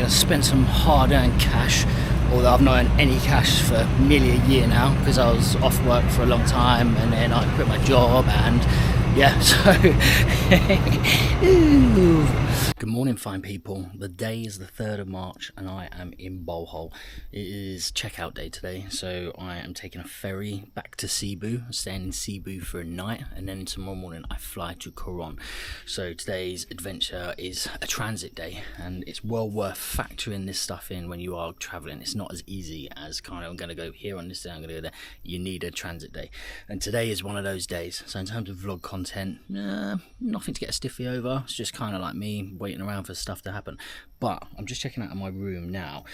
going to spend some hard-earned cash, although I've not earned any cash for nearly a year now because I was off work for a long time and then I quit my job and yeah, so good morning fine people. The day is the 3rd of March and I am in Bowhole. It is checkout day today, so I am taking a ferry back to Cebu, staying in Cebu for a night, and then tomorrow morning I fly to Coron. So today's adventure is a transit day, and it's well worth factoring this stuff in when you are traveling. It's not as easy as kind of I'm going to go here on this day, I'm going to go there. You need a transit day, and today is one of those days. So in terms of vlog content, nothing to get a stiffy over. It's just kind of like me waiting around for stuff to happen. But I'm just checking out my room now,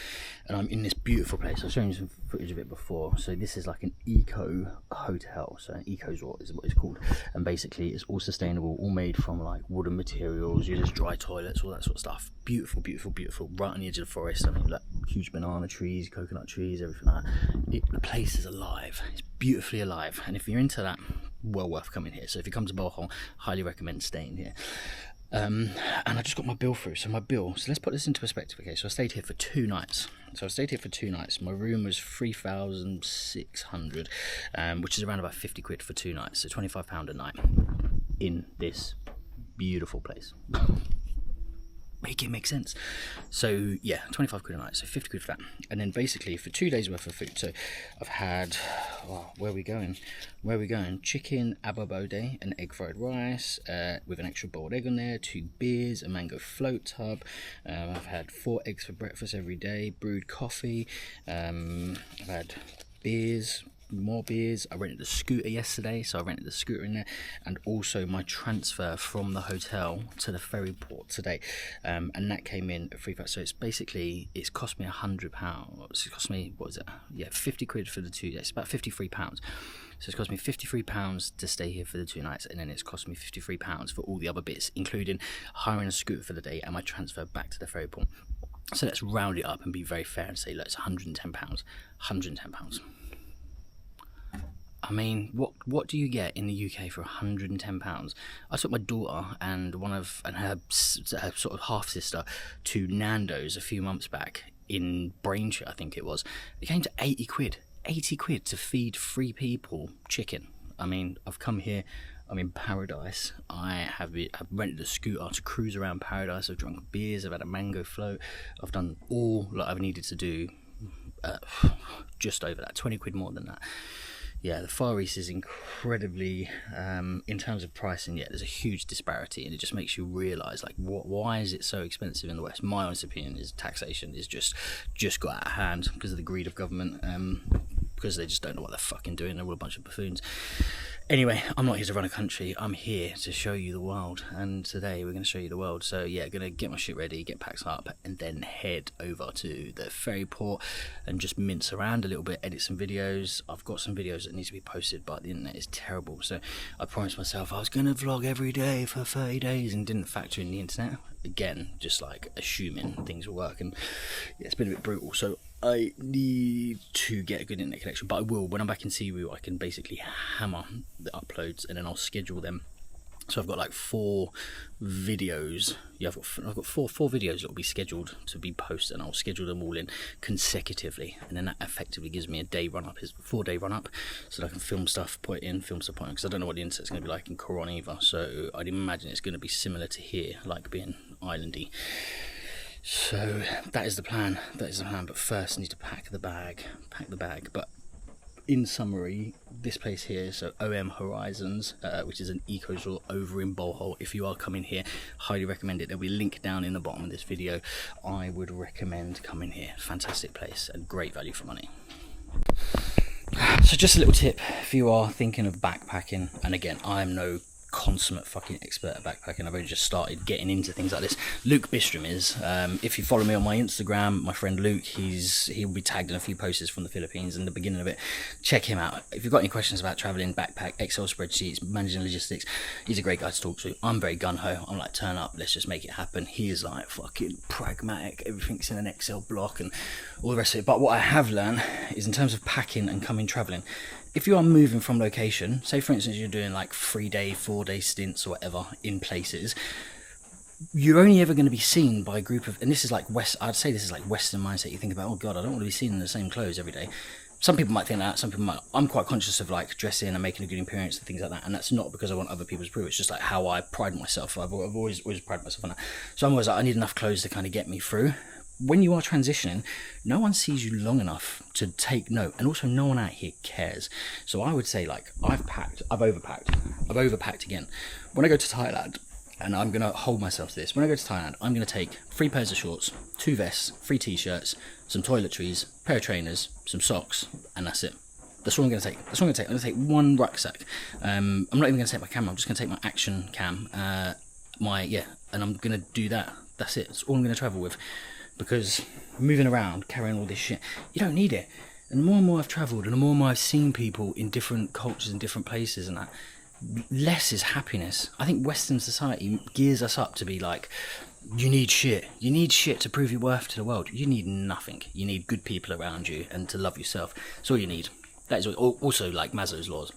and I'm in this beautiful place. I've shown you some footage of it before. So this is like an eco hotel, so an eco resort is what it's called, and basically it's all sustainable, all made from like wooden materials, uses dry toilets, all that sort of stuff. Beautiful, beautiful, beautiful, right on the edge of the forest. I mean, like huge banana trees, coconut trees, everything like that. The place is alive. It's beautifully alive, and if you're into that, well worth coming here. So if you come to Bowhole, highly recommend staying here. And I just got my bill through. So my bill, so let's put this into perspective. Okay, so I stayed here for 2 nights. My room was 3,600, which is around about 50 quid for 2 nights, so £25 a night in this beautiful place. Make it make sense. So yeah, 25 quid a night, so 50 quid for that. And then basically for 2 days worth of food, so I've had, where are we going? Chicken ababode, an egg fried rice with an extra boiled egg on there, 2 beers, a mango float tub. I've had 4 eggs for breakfast every day, brewed coffee. I've had beers, more beers. I rented a scooter yesterday, so I rented the scooter in there, and also my transfer from the hotel to the ferry port today, and that came in at £3. So it's basically, it's cost me £100. It's cost me, what is it? Yeah, 50 quid for the 2 days. It's about £53. So it's cost me £53 to stay here for the 2 nights, and then it's cost me £53 for all the other bits, including hiring a scooter for the day and my transfer back to the ferry port. So let's round it up and be very fair and say, look, it's £110. £110. I mean, what do you get in the UK for £110? I took my daughter and her sort of half sister to Nando's a few months back in Braintree, I think it was. It came to 80 quid. 80 quid to feed 3 people chicken. I mean, I've come here, I'm in paradise. I've rented a scooter to cruise around paradise. I've drunk beers, I've had a mango float. I've done all that I've needed to do. Just over that, 20 quid more than that. Yeah, the Far East is incredibly, in terms of pricing, yeah, there's a huge disparity, and it just makes you realise, like, why is it so expensive in the West? My honest opinion is taxation is just got out of hand because of the greed of government, because they just don't know what they're fucking doing. They're all a bunch of buffoons. Anyway, I'm not here to run a country, I'm here to show you the world, and today we're going to show you the world. So yeah, going to get my shit ready, get packed up, and then head over to the ferry port and just mince around a little bit, edit some videos. I've got some videos that need to be posted, but the internet is terrible, so I promised myself I was going to vlog every day for 30 days and didn't factor in the internet. Again, just like assuming things will work, and yeah, it's been a bit brutal, so I need to get a good internet connection, but I will. When I'm back in Cebu, I can basically hammer the uploads and then I'll schedule them. So I've got like 4 videos. Yeah, I've got four videos that will be scheduled to be posted, and I'll schedule them all in consecutively, and then that effectively gives me a day run up, is 4-day run up, so that I can film stuff, put it in, film stuff, because I don't know what the internet's going to be like in Coron either. So I'd imagine it's going to be similar to here, like being islandy. So that is the plan. But first I need to pack the bag. But in summary, this place here, so OM Horizons, which is an eco resort over in Bowhole. If you are coming here, highly recommend it. There'll be a link down in the bottom of this video. I would recommend coming here. Fantastic place and great value for money. So just a little tip if you are thinking of backpacking, and again, I'm no consummate fucking expert at backpacking. I've only just started getting into things like this. Luke Bistrom is. If you follow me on my Instagram, my friend Luke, he'll be tagged in a few posts from the Philippines in the beginning of it. Check him out. If you've got any questions about traveling, backpack, Excel spreadsheets, managing logistics, he's a great guy to talk to. I'm very gung-ho. I'm like, turn up, let's just make it happen. He is like fucking pragmatic. Everything's in an Excel block and all the rest of it. But what I have learned is, in terms of packing and coming traveling, if you are moving from location, say for instance you're doing like 3-day, 4-day stints or whatever in places, you're only ever going to be seen by a group of, and this is like I'd say this is like Western mindset. You think about, oh God, I don't want to be seen in the same clothes every day. Some people might think that, some people might. I'm quite conscious of like dressing and making a good appearance and things like that, and that's not because I want other people to prove. It's just like how I pride myself. I've always prided myself on that. So I'm always like, I need enough clothes to kind of get me through. When you are transitioning, no one sees you long enough to take note, and also no one out here cares. So I would say, like, I've overpacked again. When I go to Thailand, and I'm going to hold myself to this, when I go to Thailand, I'm going to take 3 pairs of shorts, 2 vests, 3 t-shirts, some toiletries, pair of trainers, some socks, and that's it. That's all I'm going to take. I'm going to take 1 rucksack. I'm not even going to take my camera. I'm just going to take my action cam, and I'm going to do that. That's it. That's all I'm going to travel with. Because moving around, carrying all this shit, you don't need it. And the more and more I've travelled, and the more and more I've seen people in different cultures and different places and that, less is happiness. I think Western society gears us up to be like, you need shit. You need shit to prove your worth to the world. You need nothing. You need good people around you and to love yourself. That's all you need. That is also like Maslow's laws.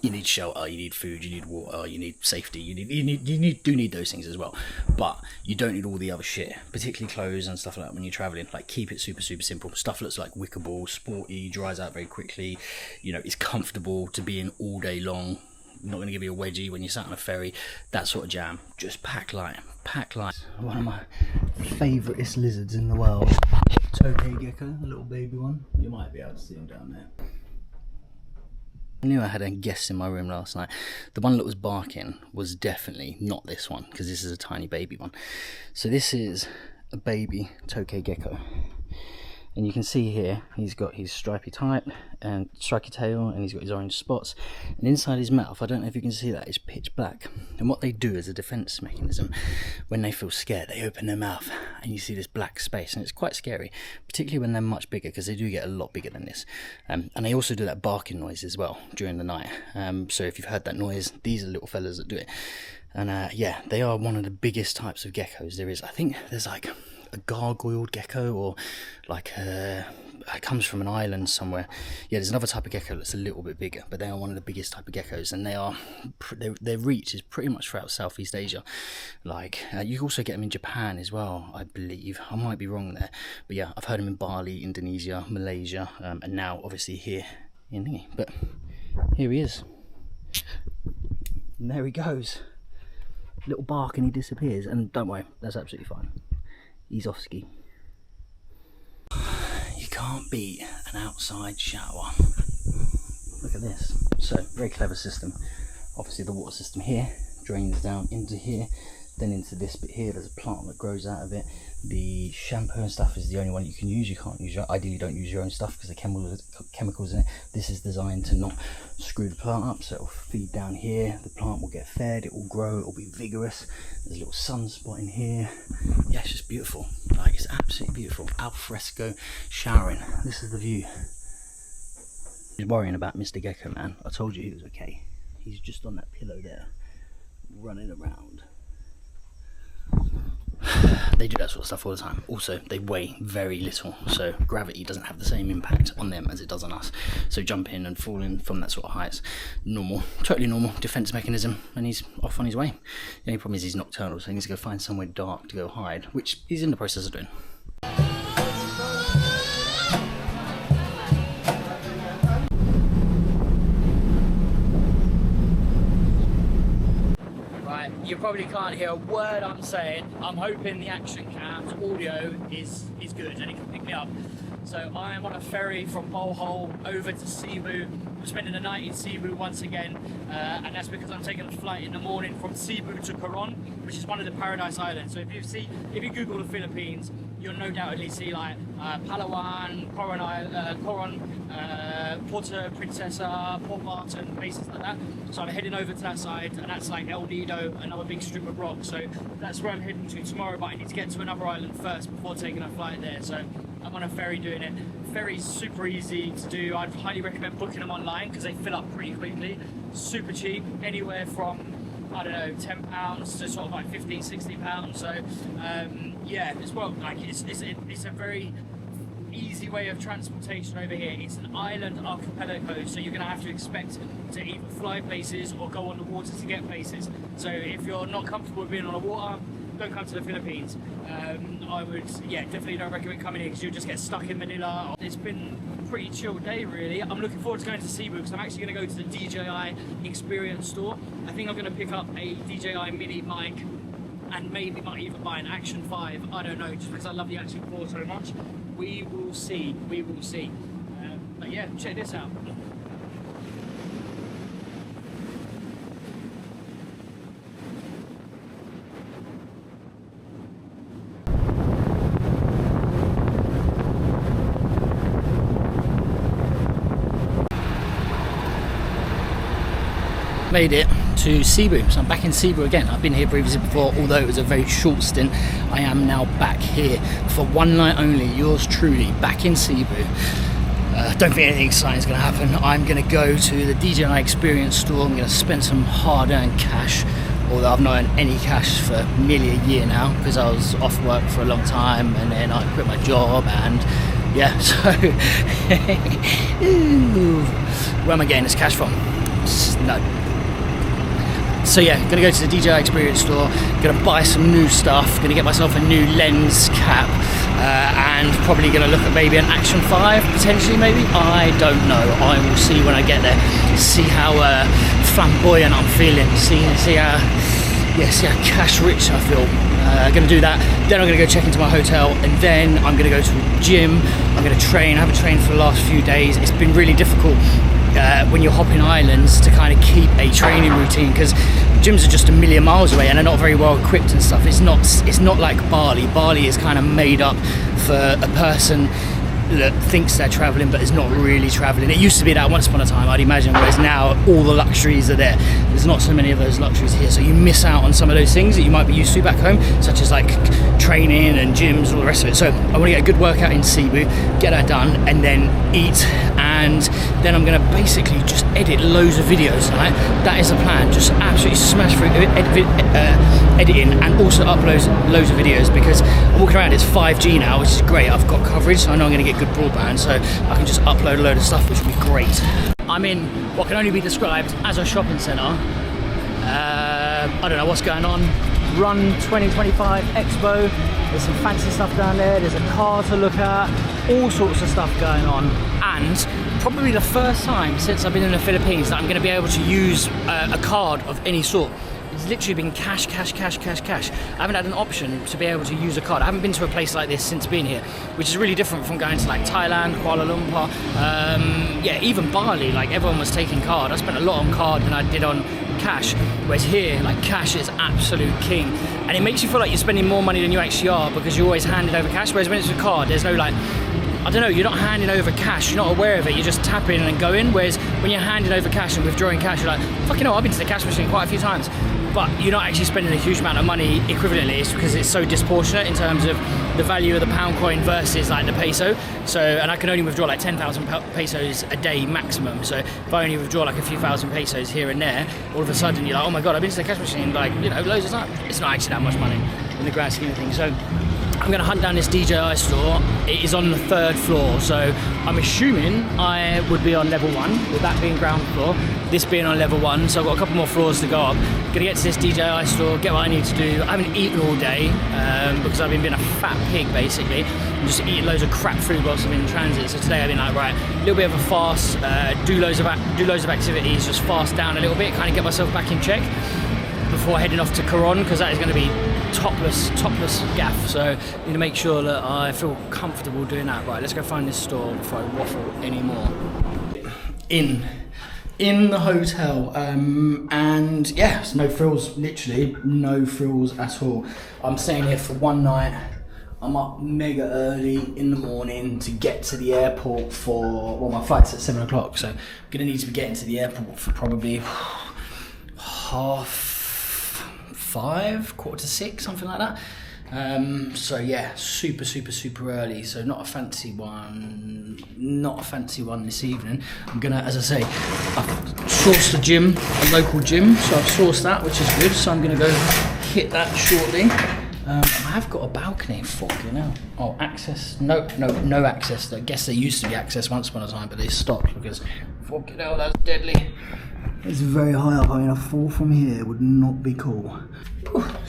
You need shelter, you need food, you need water, you need safety, you need those things as well. But you don't need all the other shit, particularly clothes and stuff like that when you're traveling. Like, keep it super simple. Stuff looks like wickable, sporty, dries out very quickly. You know, it's comfortable to be in all day long. Not going to give you a wedgie when you're sat on a ferry. That sort of jam. Just pack light. One of my favouriteest lizards in the world. Tokay gecko, a little baby one. You might be able to see him down there. I knew I had a guest in my room last night. The one that was barking was definitely not this one, because this is a tiny baby one. So this is a baby tokay gecko. And you can see here, he's got his stripy type and striky tail, and he's got his orange spots. And inside his mouth, I don't know if you can see that, is pitch black. And what they do as a defense mechanism, when they feel scared, they open their mouth and you see this black space. And it's quite scary, particularly when they're much bigger, because they do get a lot bigger than this. And they also do that barking noise as well during the night. So if you've heard that noise, these are little fellas that do it. And yeah, they are one of the biggest types of geckos there is. I think there's like a gargoyled gecko, or like it comes from an island somewhere. Yeah, there's another type of gecko that's a little bit bigger, but they are one of the biggest type of geckos, and their reach is pretty much throughout Southeast Asia. Like you also get them in Japan as well, I believe. I might be wrong there, but yeah, I've heard them in Bali, Indonesia, Malaysia, and now obviously here in here. But here he is, and there he goes. Little bark and he disappears, and don't worry, that's absolutely fine. He's off ski. You can't beat an outside shower. Look at this. So, very clever system. Obviously the water system here drains down into here, then into this bit here. There's a plant that grows out of it. The shampoo and stuff is the only one you can use. You can't use ideally don't use your own stuff because the chemicals in it. This is designed to not screw the plant up, so it'll feed down here. The plant will get fed, it will grow, it will be vigorous. There's a little sunspot in here. Yeah, it's just beautiful. Like, it's absolutely beautiful. Al fresco showering. This is the view. He's worrying about Mr. Gecko, man. I told you he was okay. He's just on that pillow there, running around. They do that sort of stuff all the time. Also, they weigh very little, so gravity doesn't have the same impact on them as it does on us. So jumping and falling from that sort of height is normal, totally normal defense mechanism, and he's off on his way. The only problem is he's nocturnal, so he needs to go find somewhere dark to go hide, which he's in the process of doing. You probably can't hear a word I'm saying. I'm hoping the action cam's audio is good and it can pick me up. So I am on a ferry from Bohol over to Cebu. I'm spending the night in Cebu once again, and that's because I'm taking a flight in the morning from Cebu to Coron, which is one of the Paradise Islands. So if you Google the Philippines, you'll no doubtly see like Palawan, Coron, Puerto Princesa, Port Barton, places like that. So I'm heading over to that side, and that's like El Nido, another big strip of rock. So that's where I'm heading to tomorrow, but I need to get to another island first before taking a flight there. So I'm on a ferry doing it. Ferry's super easy to do. I'd highly recommend booking them online because they fill up pretty quickly. Super cheap, anywhere from, I don't know, £10 to sort of like £15-16. So yeah, as well, like it's a very easy way of transportation over here. It's an island archipelago, so you're going to have to expect to either fly places or go on the water to get places. So if you're not comfortable with being on the water, don't come to the Philippines. I would, yeah, definitely don't recommend coming here because you'll just get stuck in Manila. It's been a pretty chill day, really. I'm looking forward to going to Cebu because I'm actually going to go to the DJI experience store. I think I'm going to pick up a DJI mini mic and maybe might even buy an Action 5. I don't know, just because I love the Action 4 so much. We will see, we will see. But yeah, check this out. Made it to Cebu, so I'm back in Cebu again. I've been here previously before, although it was a very short stint. I am now back here for one night only, yours truly, back in Cebu. Don't think anything exciting is going to happen. I'm going to go to the DJI experience store. I'm going to spend some hard-earned cash, although I've not earned any cash for nearly a year now because I was off work for a long time and then I quit my job and yeah, so where am I getting this cash from? No. So yeah, gonna go to the DJI experience store, gonna buy some new stuff, gonna get myself a new lens cap, and probably gonna look at maybe an Action 5, potentially maybe, I don't know, I will see when I get there, see how flamboyant I'm feeling, see how cash rich I feel. Gonna do that, then I'm gonna go check into my hotel, and then I'm gonna go to a gym, I'm gonna train. I haven't trained for the last few days. It's been really difficult when you're hopping islands to kind of keep a training routine because gyms are just a million miles away and they're not very well equipped and stuff. It's not like Bali. Bali is kind of made up for a person that thinks they're traveling but is not really traveling. It used to be that once upon a time, I'd imagine, whereas now all the luxuries are there. There's not so many of those luxuries here, so you miss out on some of those things that you might be used to back home, such as like training and gyms and all the rest of it. So I want to get a good workout in Cebu, get that done, and then eat, and then I'm going to basically just edit loads of videos tonight. That is the plan, just absolutely smash through editing and also upload loads of videos because I'm walking around, it's 5G now, which is great. I've got coverage, so I know I'm going to get good broadband, so I can just upload a load of stuff, which will be great. I'm in what can only be described as a shopping centre. I don't know what's going on. Run 2025 Expo. There's some fancy stuff down there. There's a car to look at. All sorts of stuff going on. And probably the first time since I've been in the Philippines that I'm going to be able to use a card of any sort. It's literally been cash. I haven't had an option to be able to use a card. I haven't been to a place like this since being here, which is really different from going to like Thailand, Kuala Lumpur, yeah, even Bali. Like everyone was taking card. I spent a lot on card than I did on cash, whereas here, like cash is absolute king, and it makes you feel like you're spending more money than you actually are because you're always handing over cash. Whereas when it's a card, there's no like, I don't know, you're not handing over cash, you're not aware of it, you just tap in and go in. Whereas when you're handing over cash and withdrawing cash, you're like, fucking hell, I've been to the cash machine quite a few times. But you're not actually spending a huge amount of money equivalently. It's because it's so disproportionate in terms of the value of the pound coin versus like the peso. So, and I can only withdraw like 10,000 pesos a day maximum. So if I only withdraw like a few thousand pesos here and there, all of a sudden you're like, oh my God, I've been to the cash machine like, you know, loads of time. It's not actually that much money in the grand scheme of things. So I'm going to hunt down this DJI store. It is on the 3rd floor, so I'm assuming I would be on level 1, with that being ground floor, this being on level 1, so I've got a couple more floors to go up. Going to get to this DJI store, get what I need to do. I haven't eaten all day because I've been being a fat pig basically, and just eating loads of crap food whilst I'm in transit. So today I've been like, right, a little bit of a fast, do loads of activities, just fast down a little bit, kind of get myself back in check before heading off to Coron, because that is going to be topless gaff, so I need to make sure that I feel comfortable doing that. Right, let's go find this store before I waffle anymore. In the hotel, and yeah, it's no frills, literally no frills at all. I'm staying here for one night. I'm up mega early in the morning to get to the airport for, well, my flight's at 7 o'clock, so I'm gonna need to be getting to the airport for probably 5:30, 5:45, something like that. So yeah, super early. So not a fancy one this evening. I'm gonna, as I say, I've sourced a gym, a local gym, so I've sourced that, which is good. So I'm gonna go hit that shortly. I have got a balcony, fucking hell. Oh, access, no access. I guess there used to be access once upon a time, but they stopped because, fucking hell, that's deadly. It's very high up. I mean, a fall from here would not be cool.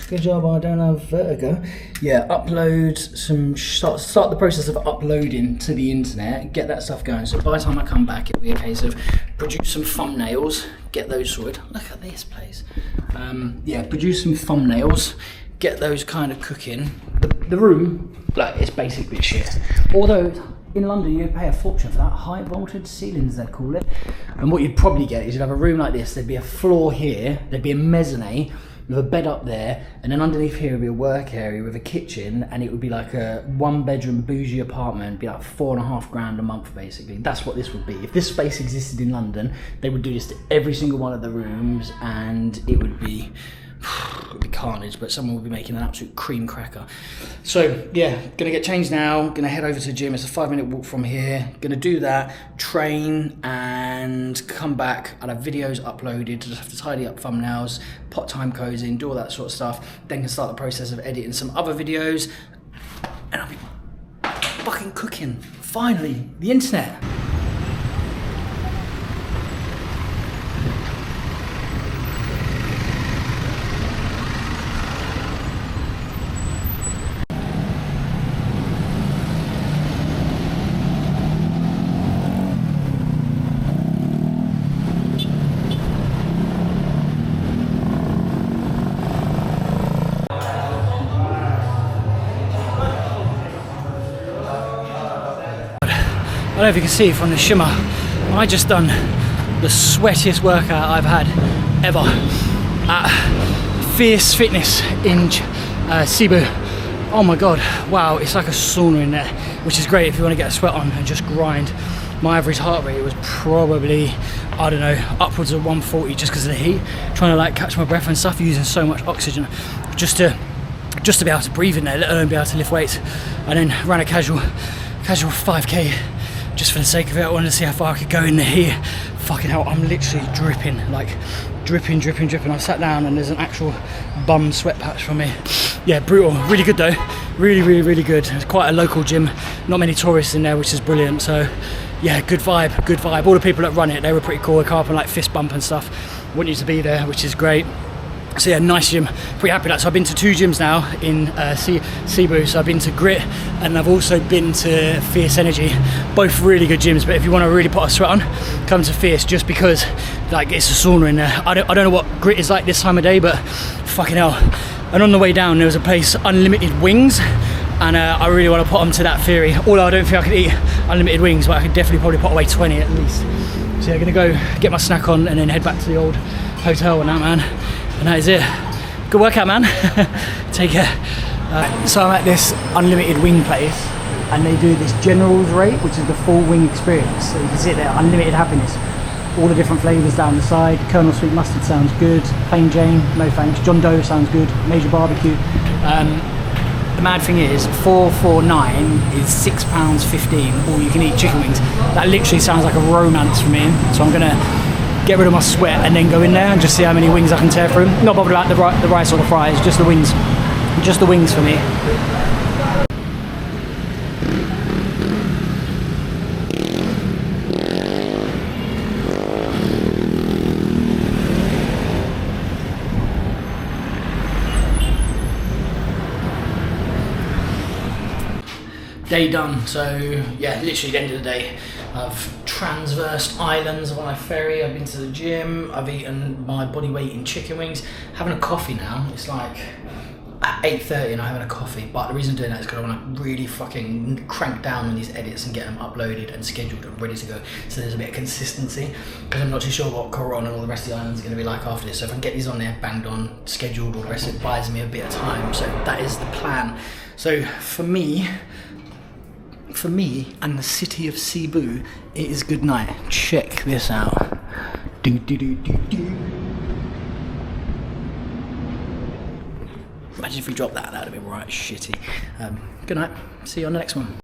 Good job I don't have vertigo. Yeah, upload some, start the process of uploading to the internet, get that stuff going. So by the time I come back, it'll be a case of produce some thumbnails, get those sorted. Look at this place. Yeah, produce some thumbnails, get those kind of cooking. The room, like, it's basically shit. Although in London you'd pay a fortune for that, high voltage ceilings they'd call it. And what you'd probably get is you'd have a room like this, there'd be a floor here, there'd be a mezzanine, with a bed up there, and then underneath here would be a work area with a kitchen, and it would be like a 1-bedroom bougie apartment. It'd be like $4.5 grand a month basically. That's what this would be. If this space existed in London, they would do this to every single one of the rooms, and it would be carnage, but someone would be making an absolute cream cracker. So yeah, gonna get changed now, gonna head over to the gym. It's a 5-minute walk from here. Gonna do that, train, and come back. I'll have videos uploaded, just have to tidy up thumbnails, put time codes in, do all that sort of stuff, then can start the process of editing some other videos, and I'll be fucking cooking. Finally, the internet. I don't know if you can see from the shimmer, I just done the sweatiest workout I've had ever at Fierce Fitness in Cebu. Oh my god, wow, it's like a sauna in there, which is great if you want to get a sweat on and just grind. My average heart rate was probably, I don't know, upwards of 140 just because of the heat, trying to like catch my breath and stuff, using so much oxygen just to be able to breathe in there, let alone be able to lift weights. And then ran a casual 5k just for the sake of it. I wanted to see how far I could go in the heat. Fucking hell, I'm literally dripping, like dripping. I sat down and there's an actual bum sweat patch from me. Yeah, brutal. Really good though. Really good. It's quite a local gym. Not many tourists in there, which is brilliant. So yeah, good vibe. All the people that run it, they were pretty cool. They come up and like fist bump and stuff. Want you to be there, which is great. So yeah, nice gym, pretty happy with that. So I've been to 2 gyms now in Cebu. So I've been to Grit and I've also been to Fierce Energy. Both really good gyms, but if you want to really put a sweat on, come to Fierce, just because like it's a sauna in there. I don't know what Grit is like this time of day, but fucking hell. And on the way down there was a place, Unlimited Wings, and I really want to put them to that theory. Although I don't think I could eat unlimited wings, but I could definitely probably put away 20 at least. So yeah, gonna go get my snack on and then head back to the old hotel and that, man. And that is it. Good workout, man. Take care. So I'm at this unlimited wing place, and they do this general's rate, which is the full wing experience. So you can sit there, unlimited happiness. All the different flavours down the side. Colonel Sweet Mustard sounds good. Plain Jane, no thanks. John Doe sounds good. Major Barbecue. The mad thing is, 449 is £6.15 all you can eat chicken wings. That literally sounds like a romance for me. So I'm gonna get rid of my sweat and then go in there and just see how many wings I can tear through. Not bothered about the rice or the fries, just the wings. Just the wings for me. Day done. So yeah, literally the end of the day. I've transversed islands on my ferry, I've been to the gym, I've eaten my body weight in chicken wings. Having a coffee now, it's like at 8:30 and I'm having a coffee, but the reason I'm doing that is because I want to really fucking crank down on these edits and get them uploaded and scheduled and ready to go, so there's a bit of consistency, because I'm not too sure what Coron and all the rest of the islands are going to be like after this. So if I can get these on there, banged on, scheduled, all the rest, it buys me a bit of time. So that is the plan. So for me and the city of Cebu, it is good night. Check this out. Imagine if we dropped that, that'd have been right shitty. Good night. See you on the next one.